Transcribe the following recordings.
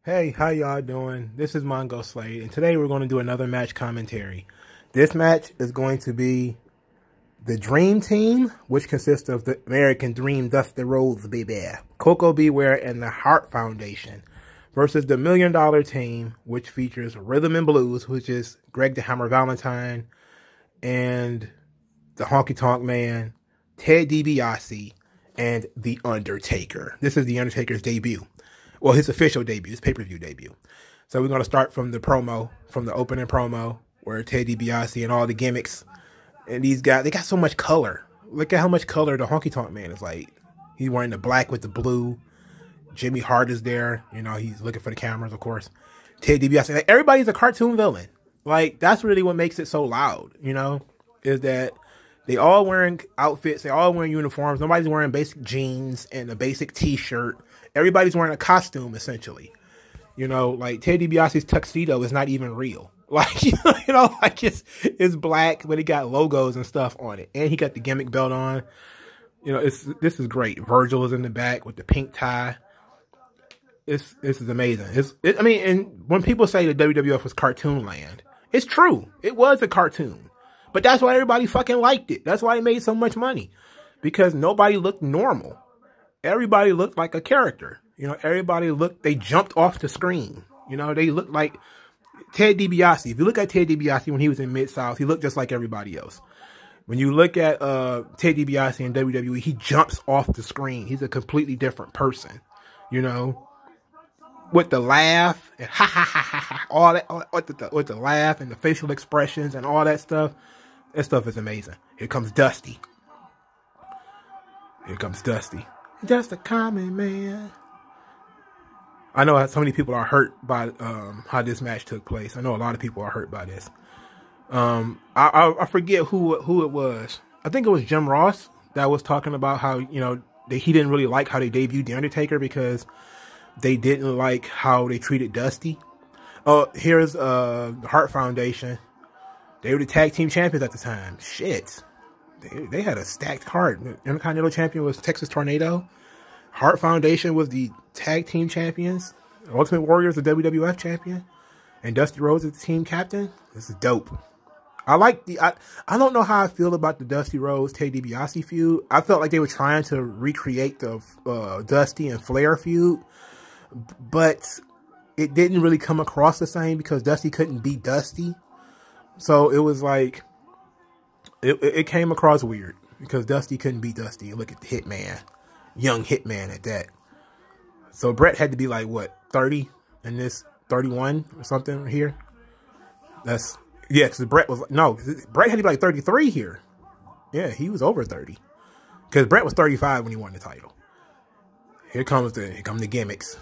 Hey, how y'all doing? This is Mongo Slade, and today we're going to do another match commentary. This match is going to be the Dream Team, which consists of the American Dream, Dusty Rhodes, baby, Coco Beware, and the Hart Foundation, versus the $1 Million Team, which features Rhythm and Blues, which is Greg the Hammer Valentine, and the Honky Tonk Man, Ted DiBiase, and the Undertaker. This is the Undertaker's debut. Well, his official debut, his pay-per-view debut. So we're going to start from the promo, from the opening promo, where Ted DiBiase and all the gimmicks, and these guys, they got so much color. Look at how much color the Honky Tonk Man is like. He's wearing the black with the blue. Jimmy Hart is there. You know, he's looking for the cameras, of course. Ted DiBiase. Like, everybody's a cartoon villain. Like, that's really what makes it so loud, you know, is that they all wearing outfits. They all wearing uniforms. Nobody's wearing basic jeans and a basic t-shirt. Everybody's wearing a costume, essentially. You know, like Ted DiBiase's tuxedo is not even real. Like, you know, like it's black, but it got logos and stuff on it. And he got the gimmick belt on. You know, this is great. Virgil is in the back with the pink tie. This is amazing. I mean, and when people say the WWF was cartoon land, it's true. It was a cartoon. But that's why everybody fucking liked it. That's why it made so much money. Because nobody looked normal. Everybody looked like a character. You know, everybody looked, they jumped off the screen. You know, they looked like Ted DiBiase. If you look at Ted DiBiase when he was in Mid-South, he looked just like everybody else. When you look at Ted DiBiase in WWE, he jumps off the screen. He's a completely different person. You know, with the laugh and ha ha ha ha ha, all that, with the laugh and the facial expressions and all that stuff. That stuff is amazing. Here comes Dusty. Here comes Dusty. Just a common man. I know so many people are hurt by how this match took place. I know a lot of people are hurt by this. I forget who it was. I think it was Jim Ross that was talking about how, you know, he didn't really like how they debuted The Undertaker because they didn't like how they treated Dusty. Oh, here's the Hart Foundation. They were the tag team champions at the time. Shit. They had a stacked card. The Intercontinental Champion was Texas Tornado. Hart Foundation was the tag team champions. Ultimate Warrior is the WWF champion. And Dusty Rhodes is the team captain. This is dope. I like I don't know how I feel about the Dusty Rhodes Ted DiBiase feud. I felt like they were trying to recreate the Dusty and Flair feud. But it didn't really come across the same because Dusty couldn't beat Dusty. So it was like, it came across weird because Dusty couldn't beat Dusty. Look at the Hitman, young Hitman at that. So Bret had to be like, what, 30 in this, 31 or something here? That's, yeah, because Bret had to be like 33 here. Yeah, he was over 30. Because Bret was 35 when he won the title. Here come the gimmicks.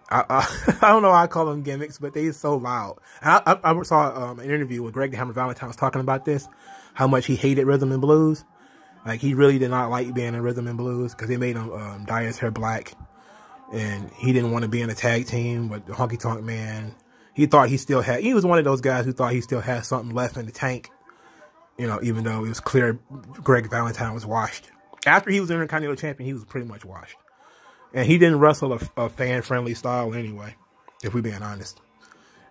I don't know why I call them gimmicks, but they are so loud. I saw an interview with Greg the Hammer Valentine was talking about this, how much he hated Rhythm and Blues. Like, he really did not like being in Rhythm and Blues because they made him dye his hair black. And he didn't want to be in a tag team with the Honky Tonk Man. He thought he was one of those guys who thought he still had something left in the tank. You know, even though it was clear Greg Valentine was washed. After he was Intercontinental Champion, he was pretty much washed. And he didn't wrestle a fan-friendly style anyway, if we're being honest.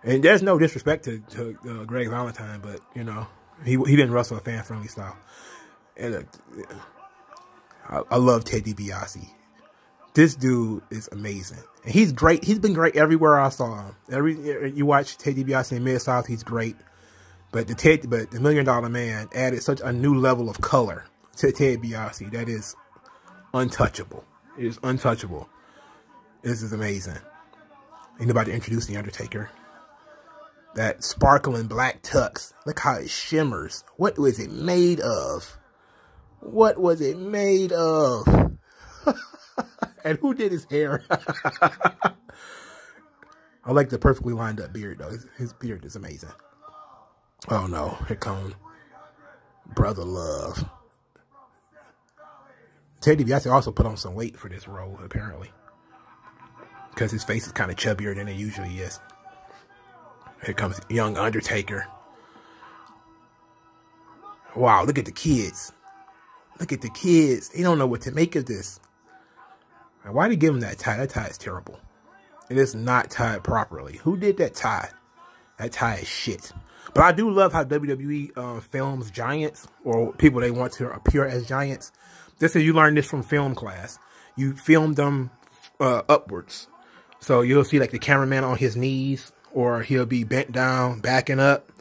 And there's no disrespect to Greg Valentine, but, you know, he didn't wrestle a fan-friendly style. And I love Ted DiBiase. This dude is amazing. And he's great. He's been great everywhere I saw him. You watch Ted DiBiase in Mid-South, he's great. But the $1 Million Man added such a new level of color to Ted DiBiase that is untouchable. It is untouchable. This is amazing. Ain't about to introduce the Undertaker. That sparkling black tux. Look how it shimmers. What was it made of? What was it made of? And who did his hair? I like the perfectly lined up beard, though. His beard is amazing. Oh, no. Here comes Brother Love. Ted DiBiase also put on some weight for this role, apparently. Because his face is kind of chubbier than it usually is. Here comes young Undertaker. Wow, look at the kids. Look at the kids. They don't know what to make of this. Why did he give him that tie? That tie is terrible. and it's not tied properly. Who did that tie? That tie is shit. But I do love how WWE films giants or people they want to appear as giants. This is, you learn this from film class. You film them upwards. So you'll see like the cameraman on his knees, or he'll be bent down, backing up,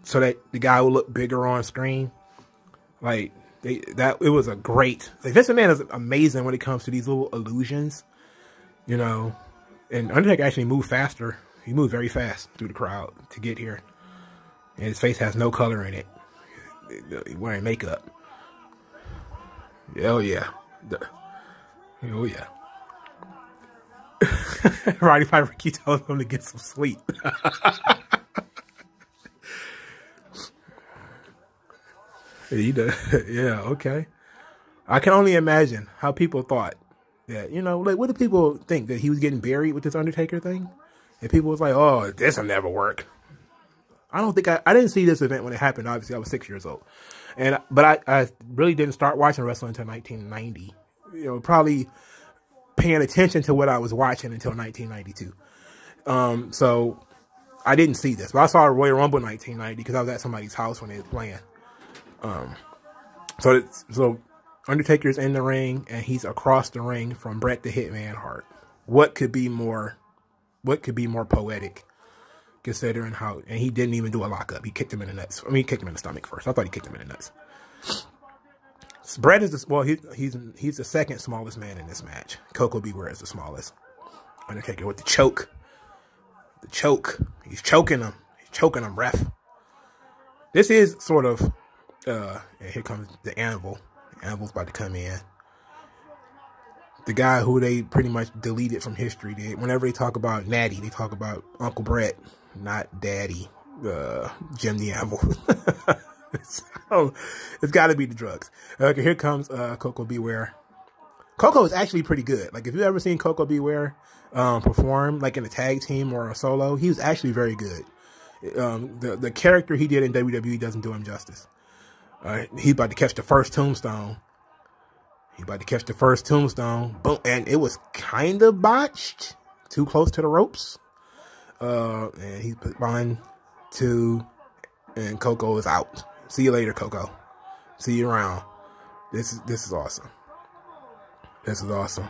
so that the guy will look bigger on screen. Like it was a great. Like, Vince McMahon is amazing when it comes to these little illusions, you know. And Undertaker actually moved faster. He moved very fast through the crowd to get here, and his face has no color in it. He's wearing makeup. Oh yeah, oh yeah. Roddy Piper told him to get some sleep. Yeah, okay. I can only imagine how people thought that, you know, like, what do people think? That he was getting buried with this Undertaker thing? And people was like, oh, this will never work. I don't think I didn't see this event when it happened. Obviously, I was 6 years old. But I really didn't start watching wrestling until 1990. You know, probably paying attention to what I was watching until 1992. So I didn't see this. But I saw Royal Rumble in 1990 because I was at somebody's house when they were playing. So Undertaker's in the ring, and he's across the ring from Bret the Hitman Hart. What could be more poetic, considering how, and he didn't even do a lockup. He kicked him in the nuts. I mean, he kicked him in the stomach first. I thought he kicked him in the nuts. So Bret is he's the second smallest man in this match. Coco Beware is the smallest. Undertaker with the choke. The choke. He's choking him. He's choking him, ref. This is sort of and here comes the Anvil. Anvil's about to come in. The guy who they pretty much deleted from history. Whenever they talk about Natty, they talk about Uncle Bret, not Daddy, Jim the Anvil. So, it's got to be the drugs. Okay, here comes Coco Beware. Coco is actually pretty good. Like, if you've ever seen Coco Beware perform, like in a tag team or a solo, he was actually very good. The character he did in WWE doesn't do him justice. He's about to catch the first tombstone. Boom. And it was kind of botched. Too close to the ropes. And he put 1, 2, and Coco is out. See you later, Coco. See you around. This is awesome. This is awesome.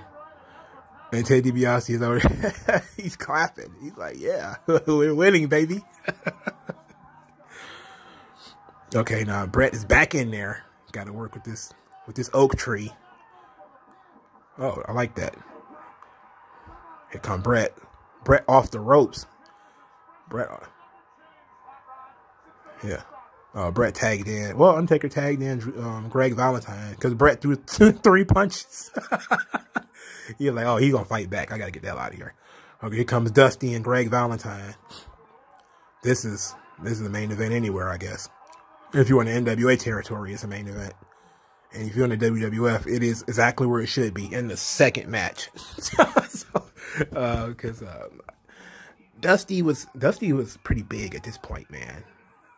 And Ted DiBiase is over there. He's clapping. He's like, yeah, we're winning, baby. Okay, now Bret is back in there. Got to work with this oak tree. Oh, I like that. Here come Bret. Bret off the ropes. Bret. Yeah. Bret tagged in. Well, Undertaker tagged in Greg Valentine because Bret threw 3 punches. You're like, oh, he's going to fight back. I got to get the hell out of here. Okay, here comes Dusty and Greg Valentine. This is the main event anywhere, I guess. If you're in the NWA territory, it's a main event. And if you're in the WWF, it is exactly where it should be, in the second match. Because Dusty was pretty big at this point, man.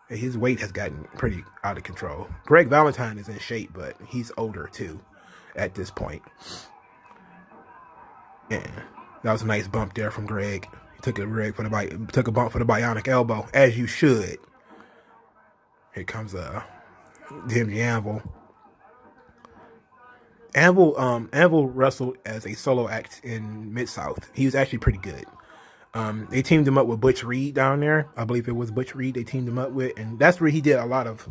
His weight has gotten pretty out of control. Greg Valentine is in shape, but he's older too at this point. And that was a nice bump there from Greg. He took a bump for the bionic elbow, as you should. Here comes Jim the Anvil. Anvil wrestled as a solo act in Mid-South. He was actually pretty good. They teamed him up with Butch Reed down there. I believe it was Butch Reed they teamed him up with, and that's where he did a lot of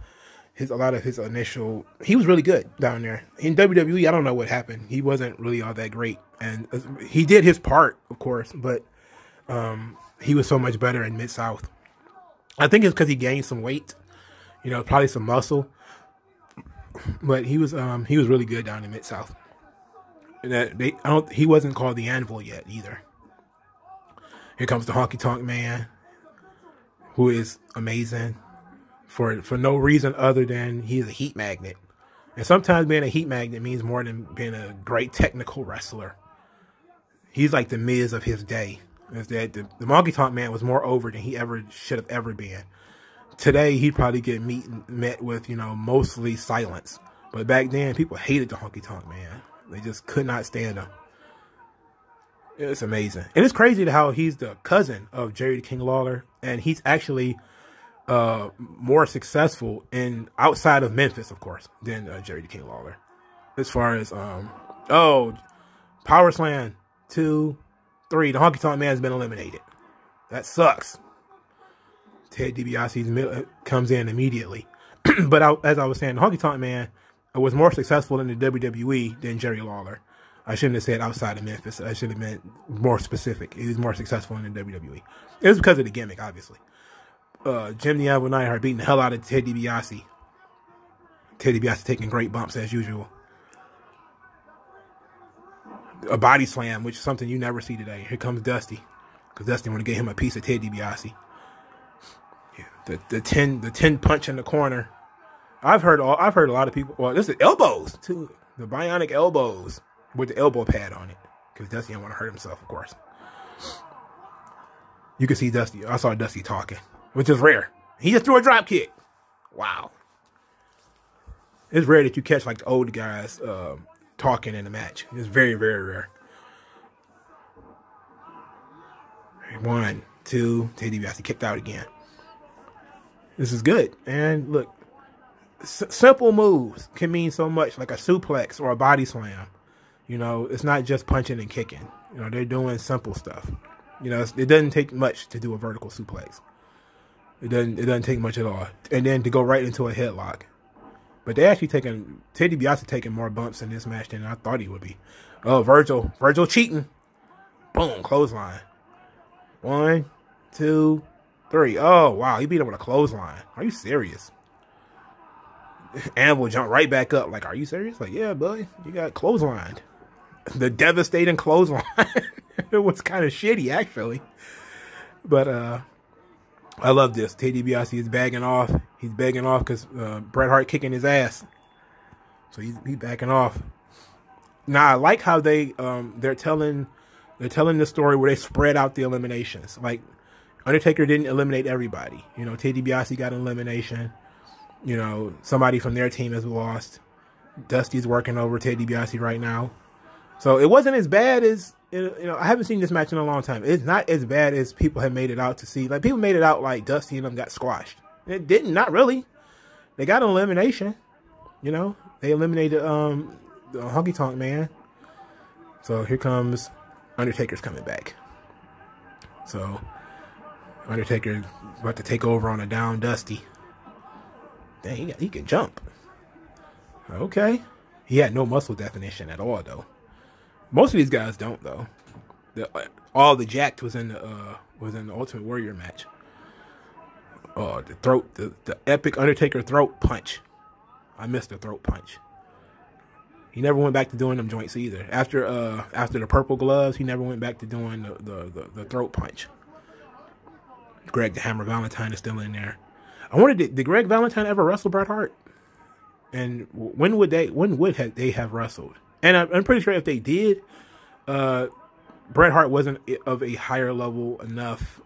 his initial. He was really good down there. In WWE, I don't know what happened. He wasn't really all that great, and he did his part, of course, but he was so much better in Mid-South. I think it's because he gained some weight, you know, probably some muscle. But he was really good down in Mid-South. He wasn't called the Anvil yet either. Here comes the Honky Tonk Man, who is amazing for no reason other than he's a heat magnet. And sometimes being a heat magnet means more than being a great technical wrestler. He's like the Miz of his day. The Honky Tonk Man was more over than he should have ever been. Today, he'd probably get met with, you know, mostly silence. But back then, people hated the Honky Tonk Man. They just could not stand him. It's amazing. And it's crazy how he's the cousin of Jerry the King Lawler, and he's actually more successful in outside of Memphis, of course, than Jerry the King Lawler. As far as Power Slam 2, 3, the Honky Tonk Man has been eliminated. That sucks. Ted DiBiase comes in immediately. But as I was saying, the Honky Tonk Man was more successful in the WWE than Jerry Lawler. I shouldn't have said outside of Memphis. I should have meant more specific. He was more successful in the WWE. It was because of the gimmick, obviously. Jim the Anvil Neidhart beating the hell out of Ted DiBiase. Ted DiBiase taking great bumps as usual. A body slam, which is something you never see today. Here comes Dusty, because Dusty want to get him a piece of Ted DiBiase. Yeah, the 10 punch in the corner. I've heard a lot of people. Well, this is elbows too. The bionic elbows with the elbow pad on it, because Dusty didn't want to hurt himself, of course. You can see Dusty. I saw Dusty talking, which is rare. He just threw a drop kick. Wow. It's rare that you catch like the old guys talking in a match. It's very, very rare. 1, 2, Ted DiBiase kicked out again. This is good. And look, simple moves can mean so much, like a suplex or a body slam. You know, it's not just punching and kicking. You know, they're doing simple stuff. You know, it doesn't take much to do a vertical suplex. It doesn't take much at all. And then to go right into a headlock. But they actually Ted DiBiase taking more bumps in this match than I thought he would be. Oh, Virgil cheating. Boom, clothesline. 1, 2, 3. Oh, wow, he beat him with a clothesline. Are you serious? Anvil jumped right back up. Like, are you serious? Like, yeah, buddy, you got clotheslined. The devastating clothesline. It was kind of shitty, actually. But I love this. Ted DiBiase is bagging off. He's begging off because Bret Hart kicking his ass. So he's backing off. Now I like how they're telling the story where they spread out the eliminations. Like Undertaker didn't eliminate everybody. You know, Ted DiBiase got an elimination. You know, somebody from their team has lost. Dusty's working over Ted DiBiase right now. So it wasn't as bad as, you know, I haven't seen this match in a long time. It's not as bad as people have made it out to see. Like, people made it out like Dusty and them got squashed. It didn't, not really. They got an elimination. You know, they eliminated the Honky Tonk Man. So here comes Undertaker's coming back. So Undertaker about to take over on a down Dusty. Dang, he can jump. Okay. He had no muscle definition at all, though. Most of these guys don't, though. All the jacked was in the Ultimate Warrior match. Oh, the epic Undertaker throat punch. I missed the throat punch. He never went back to doing them joints either. After the purple gloves, he never went back to doing the throat punch. Greg the Hammer Valentine is still in there. I wondered, did Greg Valentine ever wrestle Bret Hart? And when would they have wrestled? And I'm pretty sure if they did, Bret Hart wasn't of a higher level enough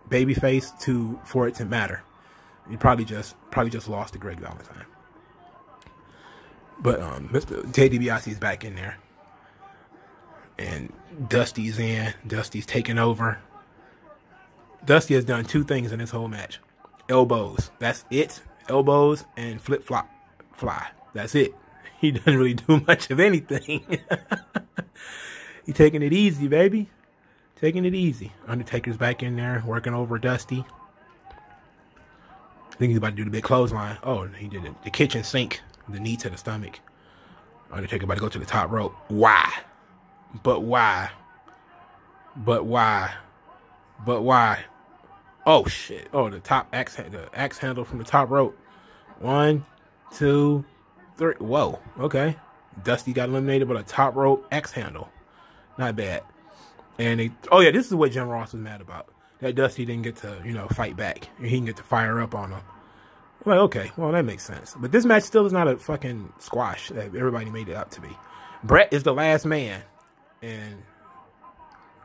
babyface for it to matter. He probably just lost to Greg Valentine. But Ted DiBiase is back in there, and Dusty's in. Dusty's taking over. Dusty has done 2 things in this whole match: elbows. That's it. Elbows and flip flop fly. That's it. He doesn't really do much of anything. He taking it easy, baby. Taking it easy. Undertaker's back in there working over Dusty. I think he's about to do the big clothesline. Oh, he did it. The kitchen sink. The knee to the stomach. Undertaker about to go to the top rope. Why? But why? But why? But why? Oh, shit. Oh, the axe handle from the top rope. 1, 2, 3. Whoa. Okay. Dusty got eliminated with a top rope axe handle. Not bad. And oh yeah, this is what Jim Ross was mad about. That Dusty didn't get to, you know, fight back. He didn't get to fire up on him. I'm like, okay, well, that makes sense. But this match still is not a fucking squash that everybody made it out to be. Bret is the last man. And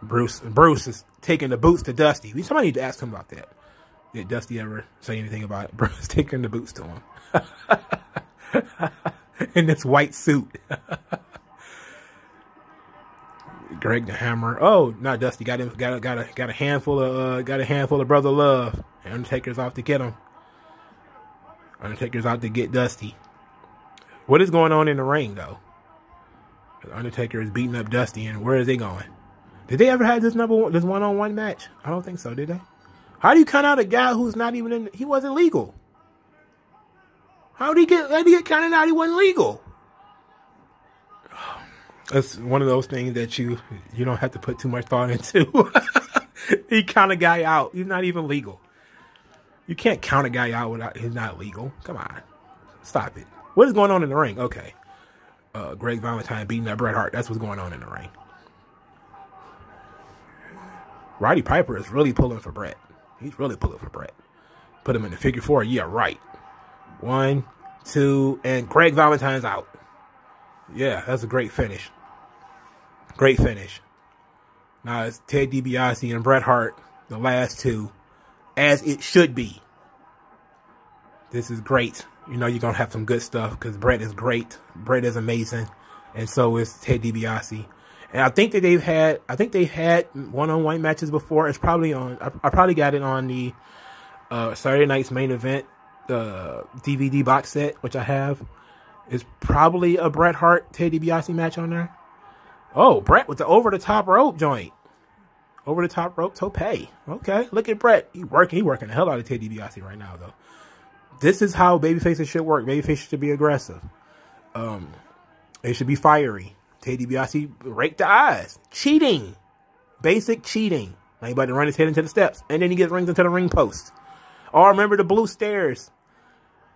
Bruce is taking the boots to Dusty. Somebody need to ask him about that. Did Dusty ever say anything about it? Bruce taking the boots to him. In this white suit. Greg the Hammer. Oh, not Dusty. Got a handful of brother love. And Undertaker's out to get him. Undertaker's out to get Dusty. What is going on in the ring though? Undertaker is beating up Dusty, and where is they going? Did they ever have this one-on-one match? I don't think so. Did they? How do you count out a guy who's not even in? He wasn't legal. How did he get counted out? He wasn't legal. That's one of those things that you don't have to put too much thought into. He count a guy out. He's not even legal. You can't count a guy out without he's not legal. Come on, stop it. What is going on in the ring? Okay, Greg Valentine beating up Bret Hart. That's what's going on in the ring. Roddy Piper is really pulling for Bret. He's really pulling for Bret. Put him in the figure four. Yeah, right. 1, 2, and Greg Valentine's out. Yeah, that's a great finish. Great finish. Now it's Ted DiBiase and Bret Hart, the last two, as it should be. This is great. You know you're going to have some good stuff because Bret is great. Bret is amazing. And so is Ted DiBiase. And I think that they've had one-on-one matches before. It's probably on, I probably got it on the Saturday Night's Main Event DVD box set, which I have. It's probably a Bret Hart, Ted DiBiase match on there. Oh, Bret with the over-the-top rope joint. Over-the-top rope tope. Okay, look at Bret. He working the hell out of Ted DiBiase right now, though. This is how babyfaces should work. Babyfaces should be aggressive. They should be fiery. Ted DiBiase raked the eyes. Cheating. Basic cheating. Now he about to run his head into the steps. And then he gets rings into the ring post. Oh, remember the blue stairs.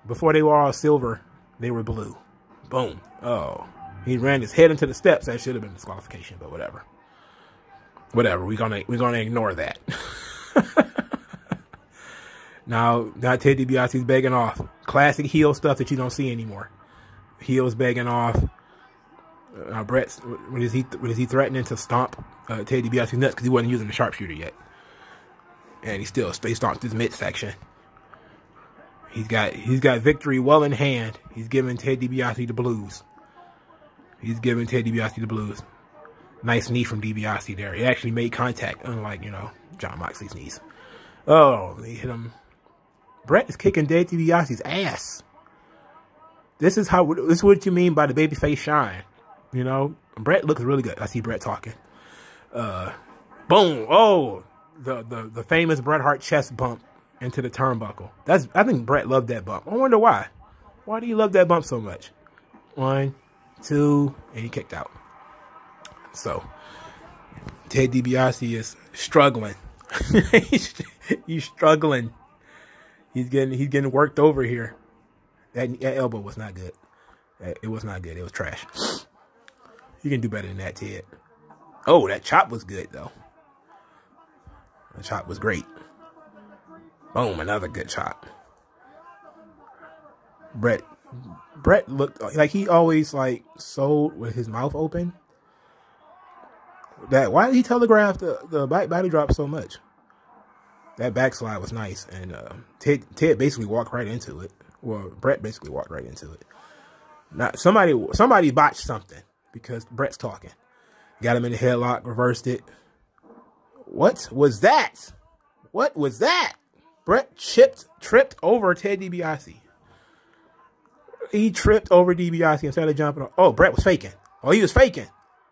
Before they were all silver, they were blue. Boom. Oh. He ran his head into the steps. That should have been disqualification, but whatever. Whatever. We're gonna ignore that. Now Ted DiBiase's begging off. Classic heel stuff that you don't see anymore. Heels begging off. Bret, what is he threatening to stomp Ted DiBiase's nuts because he wasn't using the sharpshooter yet, and he stomped his midsection. He's got victory well in hand. He's giving Ted DiBiase the blues. Nice knee from DiBiase there. He actually made contact, unlike John Moxley's knees. Oh, he hit him. Bret is kicking Ted DiBiase's ass. This is what you mean by the babyface shine. Bret looks really good. I see Bret talking. Boom. Oh, the famous Bret Hart chest bump into the turnbuckle. I think Bret loved that bump. I wonder why. Why do you love that bump so much? 1, 2, and he kicked out. So Ted DiBiase is struggling. He's struggling. He's getting worked over here. That elbow was not good. It was not good. It was trash. You can do better than that, Ted. Oh, that chop was good, though. The chop was great. Boom, another good chop. Bret looked like he always sold with his mouth open. Why did he telegraph the back body drop so much? That backslide was nice, and Ted basically walked right into it. Well, Bret basically walked right into it. Now somebody botched something because Bret's talking. Got him in the headlock, reversed it. What was that? What was that? Bret tripped over Ted DiBiase. He tripped over DiBiase instead of jumping on. Oh, Bret was faking. Oh, he was faking.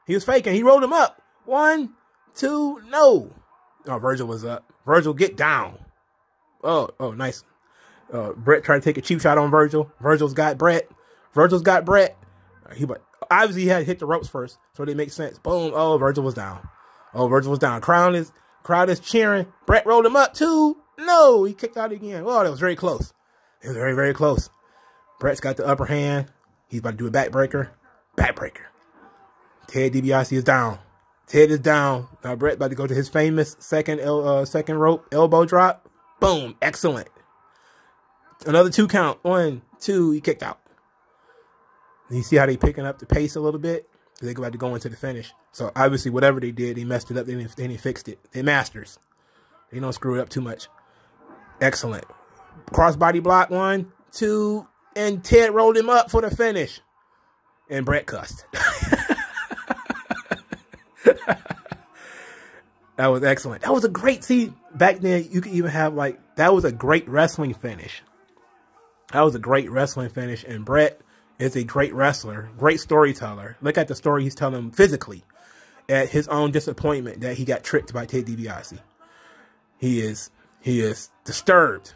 He was faking. He rolled him up. 1, 2, no. Oh, Virgil was up. Virgil, get down. Oh, nice. Bret tried to take a cheap shot on Virgil. Virgil's got Bret. Obviously he had to hit the ropes first, so they make sense. Boom. Oh, Virgil was down. Crowd is cheering. Bret rolled him up too. No, he kicked out again. Oh, that was very close. It was very, very close. Bret's got the upper hand. He's about to do a backbreaker. Ted DiBiase is down. Ted is down. Now Bret about to go to his famous second rope elbow drop. Boom. Excellent. Another 2 count. 1, 2. He kicked out. You see how they picking up the pace a little bit? They're about to go into the finish. So obviously whatever they did, they messed it up. They didn't fix it. They're masters. They don't screw it up too much. Excellent. Crossbody block. 1, 2. And Ted rolled him up for the finish. And Bret cussed. That was excellent. That was a great, see, back then you could even have like, that was a great wrestling finish. That was a great wrestling finish. And Bret is a great wrestler, great storyteller. Look at the story he's telling physically at his own disappointment that he got tricked by Ted DiBiase. He is disturbed,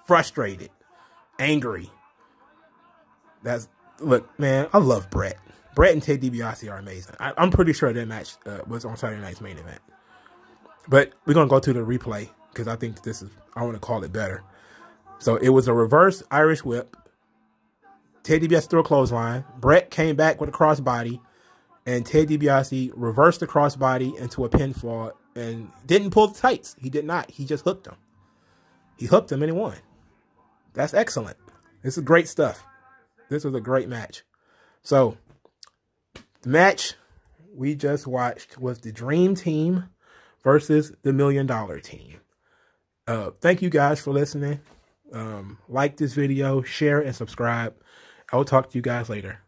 frustrated, angry. Look, man, I love Bret. Bret and Ted DiBiase are amazing. I'm pretty sure that match was on Saturday night's main event. But we're going to go to the replay because I think I want to call it better. So it was a reverse Irish whip. Ted DiBiase threw a clothesline. Bret came back with a crossbody. And Ted DiBiase reversed the crossbody into a pinfall and didn't pull the tights. He did not. He just hooked him. He hooked him and he won. That's excellent. This is great stuff. This was a great match. So, the match we just watched was the Dream Team versus the $1 Million Team. Thank you guys for listening. Like this video, share, and subscribe. I will talk to you guys later.